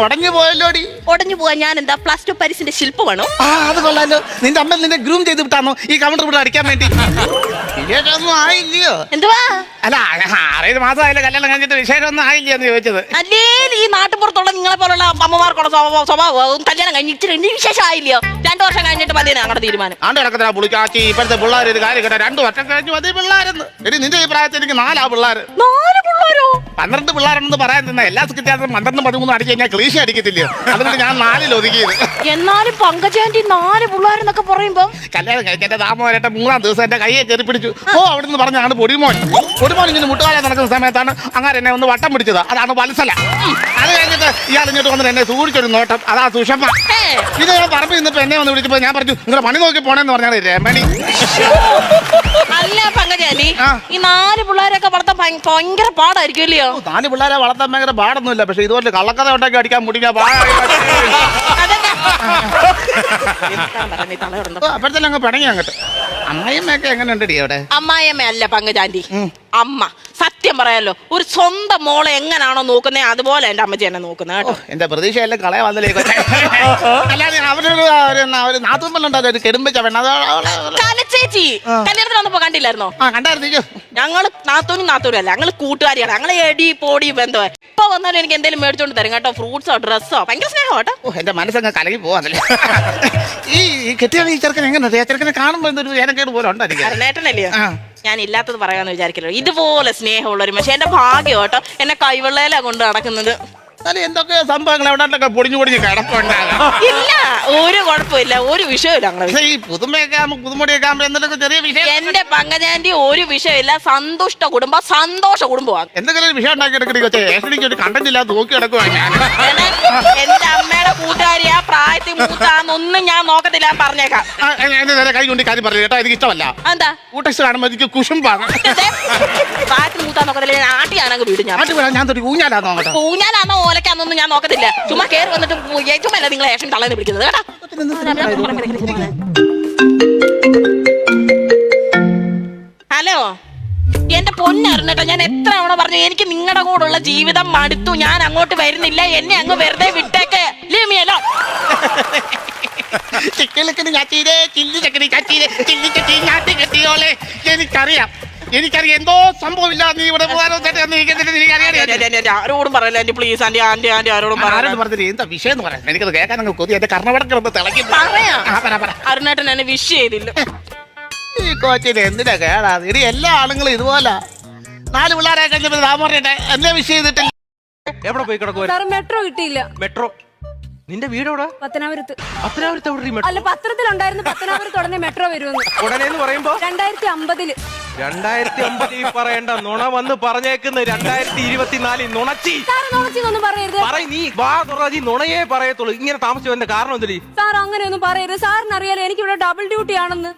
ഉടഞ്ഞു പോയല്ലോടി. ഉടഞ്ഞു പോവാൻ ഞാൻ എന്താ +2 പരിസിന്റെ ശില്പമാണോ? അത് കൊള്ളാലോ. നിന്റെ അമ്മ നിന്നെ ഗ്രൂം ചെയ്ത് വിട്ടാന്നോ ഈ കൗണ്ടർ ഇവിടെ അടിക്കാൻ വേണ്ടി? വിശേഷമൊന്നും ആയില്ലയോ? എന്തുവാ? അല്ല 6 മാസമായാലും കല്യാണം കഴിഞ്ഞിട്ട് വിശേഷമൊന്നും ആയില്ലയോ എന്ന് ചോദിച്ചത്. അല്ലേ ഈ നാട്ടുപുറത്തുള്ള നിങ്ങളെ പോലുള്ള അമ്മമാർക്കുള്ള സ്വഭാവം കല്യാണം കഴിഞ്ഞിട്ട് വിശേഷം ആയില്ലയോ? 2 വർഷം കഴിഞ്ഞിട്ട് മതി ഞങ്ങളുടെ തീരുമാനം. ആണ്ട് കിടക്കത്തില്ല പുളിക്കാച്ചി. ഇപ്പോഴത്തെ പിള്ളേർ ഒരു കാര്യം കേട്ടോ, 2 വർഷം കഴിഞ്ഞ് മതി പിള്ളേരെന്ന്. എടി നിന്റെ ഈ പ്രായത്തിൽ എനിക്ക് 4 പിള്ളേര്. 4 പിള്ളേരോ? 12 പിള്ളേരെന്ന് പറയാൻ തന്നെ എല്ലാ സെക്രട്ടറിയും 12, 13 അടിച്ച് കഴിഞ്ഞാൽ ക്ലീശ അടിക്കത്തില്ലയോ? അതുകൊണ്ട് ഞാൻ 4 ഒതുക്കിയത്. എന്നാലും പങ്കജാന്റി 4 പിള്ളേരെന്നൊക്കെ പറയുമ്പോ കല്യാണം കഴിക്കാൻ താമരട്ടെ 3-ാം ദിവസം എന്റെ കയ്യെ കയറി പിടിച്ചു. അവിടെ നിന്ന് പറഞ്ഞാണ് പൊടിമോൻ ഇങ്ങനെ മുട്ടുകാല നടക്കുന്ന സമയത്താണ് അങ്ങനെ എന്നെ ഒന്ന് വട്ടം പിടിച്ചത്. അതാണ് വത്സല. അത് കഴിഞ്ഞിട്ട് ഇയാൾ ഇങ്ങോട്ട് വന്നിട്ട് എന്നെ സൂക്ഷിച്ചൊരു നോട്ടം. അതാ സുഷമ്മ. ഇത് ഞാൻ പറമ്പ് ഇന്നിപ്പോ എന്നെ വന്ന് വിളിച്ചപ്പോ ഞാൻ പറഞ്ഞു നിങ്ങളുടെ പണി നോക്കി പോണെന്ന് പറഞ്ഞാണ് രമണി. അല്ല പങ്കജാന്റി, ഈ 4 പിള്ളേരൊക്കെ വളർത്താൻ ഭയങ്കര പാടായിരിക്കും അല്ലയോ? 4 പിള്ളേരെ വളർത്താൻ ഭയങ്കര പാടൊന്നുമില്ല. പക്ഷെ ഇതുപോലെ കള്ളക്കഥ ഉണ്ടാക്കി അടിക്കാൻ മുടിക്കാൻ അപ്പോഴത്തെ അങ്ങ് പിണങ്ങി അങ്ങോട്ട്. അമ്മായിമ്മയൊക്കെ എങ്ങനെ ഉണ്ടടി അവിടെ? അമ്മായിയമ്മ അല്ല പങ്കജാന്റി, അമ്മ. സത്യം പറയാലോ, ഒരു സ്വന്തം മോളെ എങ്ങനാണോ നോക്കുന്നത് അതുപോലെ എന്റെ അമ്മച്ചി എന്നെ നോക്കുന്നത് കേട്ടോ. എന്റെ പ്രതീക്ഷയെല്ലാം കളയാ വന്നില്ലേ. അല്ലാതെ അവരൊരു നാത്തൂമ്പലുണ്ടോ കെടുമ്പിച്ച പെണ്ണ ചേച്ചി കല്യാണത്തിന് വന്നപ്പോ കണ്ടില്ലായിരുന്നോ? കണ്ടായിരുന്നു. ഞങ്ങള് നാത്തൂനും അല്ല, ഞങ്ങള് കൂട്ടുകാരിയാണ്. ഞങ്ങള് എടി പോടി ബന്ധമായി. ഇപ്പൊ വന്നാലും എനിക്ക് എന്തെങ്കിലും മേടിച്ചോണ്ട് തരും കേട്ടോ, ഫ്രൂട്ട്സോ ഡ്രസ്സോ. ഭയങ്കര സ്നേഹം കേട്ടോ. എന്റെ മനസ്സങ്ങ് കലങ്ങി പോവാന്നല്ലേ. ഈ കെട്ടിയാണ് ഈ ചെറുക്കൻ എങ്ങനെ ചെറുക്കനെ കാണുമ്പോ എന്തൊരു ഏനക്കേട് പോലെ ഉണ്ടായിരിക്കും. അരുണേട്ടനല്ലയോ? ഞാൻ ഇല്ലാത്തത് പറയാന്ന് വിചാരിക്കല്ലോ. ഇതുപോലെ സ്നേഹമുള്ള ഒരു പക്ഷെ എന്റെ ഭാഗ്യം കേട്ടോ, എന്നെ കൈവെള്ളയിലാ കൊണ്ട് നടക്കുന്നത്. എന്തൊക്കെ സംഭവങ്ങൾ എവിടെയൊക്കെ പൊടിഞ്ഞു കിടപ്പുണ്ടാകാം. ഇല്ല, ഒരു കുഴപ്പമില്ല, ഒരു വിഷയമില്ല. ഈ പുതുമയൊക്കെ പുതുമൊടിയൊക്കെ ആകുമ്പോ എന്തൊക്കെ ചെറിയ വിഷയം. എന്റെ പങ്കജാന്റി ഒരു വിഷയമില്ല, സന്തുഷ്ട കുടുംബം, സന്തോഷ കുടുംബമാണ്. എന്തെങ്കിലും ഒരു വിഷയം ഉണ്ടാക്കി എടുക്കണെങ്കിൽ ഒരു കണ്ടന്റ് ഇല്ലാതെ നോക്കി കിടക്കുവാണ് ഞാൻ. എന്റെ അമ്മയുടെ കൂട്ടുകാരി ആ പ്രായത്തിൽ മൂത്താന്നൊന്നും ഞാൻ നോക്കത്തില്ല, പറഞ്ഞേക്കാം. കൈ കൊണ്ട് കാര്യം പറഞ്ഞു കേട്ടോ, എനിക്ക് ഇഷ്ടമല്ല. എന്താ കൂട്ടക്സ് കാണുമ്പോ എനിക്ക് കുശുമ്പാണ്. പ്രായത്തിൽ മൂത്താൻ നോക്കത്തില്ല, ആട്ടിയാണെങ്കിൽ വീട് ഞാൻ ഊഞ്ഞാലാന്നോ അങ്ങോട്ട്. ഊഞ്ഞാലാന്നോ ഓലക്കാന്നൊന്നും ഞാൻ നോക്കത്തില്ല. ചുമ്മാ കയറി വന്നിട്ട് ഏറ്റവും അല്ല നിങ്ങളെ ഏഷൻ തള്ളേന്ന് പിടിക്കുന്നത് കേട്ടോ. ഹലോ എന്റെ പൊന്നറിഞ്ഞിട്ടോ, ഞാൻ എത്ര തവണ പറഞ്ഞു എനിക്ക് നിങ്ങളുടെ കൂടെയുള്ള ജീവിതം മടുത്തു, ഞാൻ അങ്ങോട്ട് വരുന്നില്ല, എന്നെ അങ്ങ് വെറുതെ വിട്ടേക്ക്. ലിമിയല്ലോ എനിക്കറിയാം എന്തോ സംഭവമില്ല. നീ ഇവിടെ ആരോടും പറയല്ല ആന്റി, പ്ലീസ് ആന്റി. ആന്റി ആരോടും പറഞ്ഞിട്ട് എന്താ വിഷയം എന്ന് പറയാം. എനിക്കത് കേൾക്കാൻ കൊതി. എന്റെ കർണവടക്കിടന്ന് തിളക്കി. അരുണേട്ടൻ എന്നെ വിഷ് ചെയ്തില്ല. ഈ കോച്ചിന് എന്തിനാ കേടാ? ഇനി എല്ലാ ആളുകളും ഇതുപോലെ 4 പിള്ളേരെ കഴിഞ്ഞപ്പോ താമറിയട്ടെ എന്നെ വിഷ് ചെയ്തിട്ടില്ല. എവിടെ പോയി കിടക്കുവാ? മെട്രോ കിട്ടിയില്ല. മെട്രോ? നിന്റെ വീട് എവിടെ? പത്തനാപുരത്ത്. പത്തനാപുരത്ത് എവിടെ? അല്ല, പത്രത്തിലുണ്ടായിരുന്നു പത്തനാപുരത്ത് ഉടനെ മെട്രോ വരുമെന്ന്. ഉടനെ എന്ന് പറയുമ്പോ 2050. 2050 പറയണ്ട, നുണ വന്ന് പറഞ്ഞേക്കുന്ന 2024 നുണച്ചി. നുണച്ചിന്നൊന്നും പറയരുത്. നീ വാ തുറന്നീ നുണയേ പറയത്തുള്ളൂ. ഇങ്ങനെ താമസിച്ചു വന്ന കാരണം എന്തല്ലേ? സാർ അങ്ങനെയൊന്നും പറയരുത്. സാറിന് അറിയാലോ എനിക്ക് ഇവിടെ ഡബിൾ ഡ്യൂട്ടി ആണെന്ന്.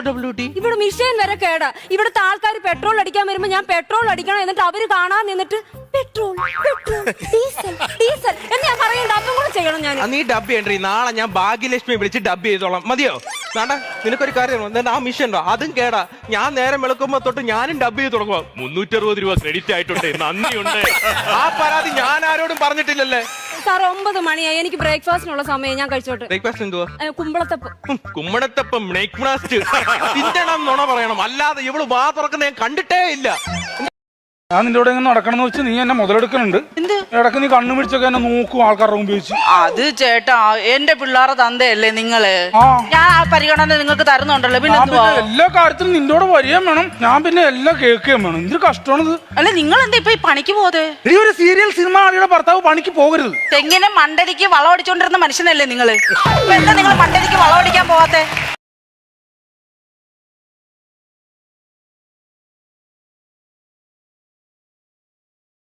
Double duty? ഇവിടെ മിഷീൻ വരെ കേടാ. ഇവിടുത്തെ ആൾക്കാർ പെട്രോൾ അടിക്കാൻ വരുമ്പോ ഞാൻ പെട്രോൾ അടിക്കണം, എന്നിട്ട് അവര് കാണാൻ നിന്നിട്ട് പെട്രോൾ ഡീസൽ ഡീസൽ എന്ന് ഞാൻ പറയണ്ട. അതും കൂടെ ചെയ്യണം ഞാൻ. നീ ഡബ് ചെയ്യണ്ടേ? നാളെ ഞാൻ ഭാഗ്യലക്ഷ്മി വിളിച്ച് ഡബ് ചെയ്തോളാം. മതിയോ? വേണ്ട, നിനക്കൊരു കാര്യം, ആ മിഷൻ ഉണ്ടോ അതും കേടാ. ഞാൻ നേരം വെളുക്കുമ്പോ തൊട്ട് ഞാനും ഡബ് ചെയ്ത് തുടങ്ങുക. 360 രൂപ ക്രെഡിറ്റ് ആയിട്ടുണ്ട്, നന്ദിയുണ്ട്. ആ പരാതി ഞാൻ ആരോടും പറഞ്ഞിട്ടില്ലല്ലേ. സാർ 9 മണിയായി, എനിക്ക് ബ്രേക്ക്ഫാസ്റ്റിനുള്ള സമയം. ഞാൻ കഴിച്ചോട്ടെ. ബ്രേക്ക്ഫാസ്റ്റ് എന്തുവാ? കുമ്പളത്തപ്പം. കുമ്മണത്തപ്പം ബ്രേക്ക്ഫാസ്റ്റ് തിന്നണം നുണ പറയണം, അല്ലാതെ ഇവള് വാ തുറക്കുന്ന ഞാൻ കണ്ടിട്ടേ ഇല്ല. ഞാൻ നിന്റെ കൂടെ ഇങ്ങനെ നടക്കണമെന്ന് വെച്ച് നീ എന്നെ മുതലെടുക്കുന്നുണ്ട്. ഇടക്ക് നീ കണ്ണു പിടിച്ചൊക്കെ എന്നെ നോക്കും ആൾക്കാരുടെ മുമ്പ് വെച്ച്. അത് ചേട്ടാ, എന്റെ പിള്ളേരെ തന്തയല്ലേ നിങ്ങള്. ഞാൻ ആ പരിഗണന നിങ്ങൾക്ക് തരുന്നുണ്ടല്ലോ. പിന്നെ എല്ലാ കാര്യത്തിലും നിന്നോട് വരികയും വേണം, ഞാൻ പിന്നെ എല്ലാം കേൾക്കുകയും വേണം. എന്തൊരു കഷ്ടമാണിത്. അല്ല, നിങ്ങൾ എന്താ ഇപ്പൊ ഈ പണിക്ക് പോതെ? ഈ ഒരു സീരിയൽ സിനിമ ആളുടെ ഭർത്താവ് പണിക്ക് പോകരുത്. തെങ്ങിനെ മണ്ടരിക്ക് വളമടിച്ചോണ്ടിരുന്ന മനുഷ്യനല്ലേ നിങ്ങള്. എന്താ നിങ്ങൾ മണ്ടരിക്ക് വളമടിക്കാൻ പോവാത്തെ?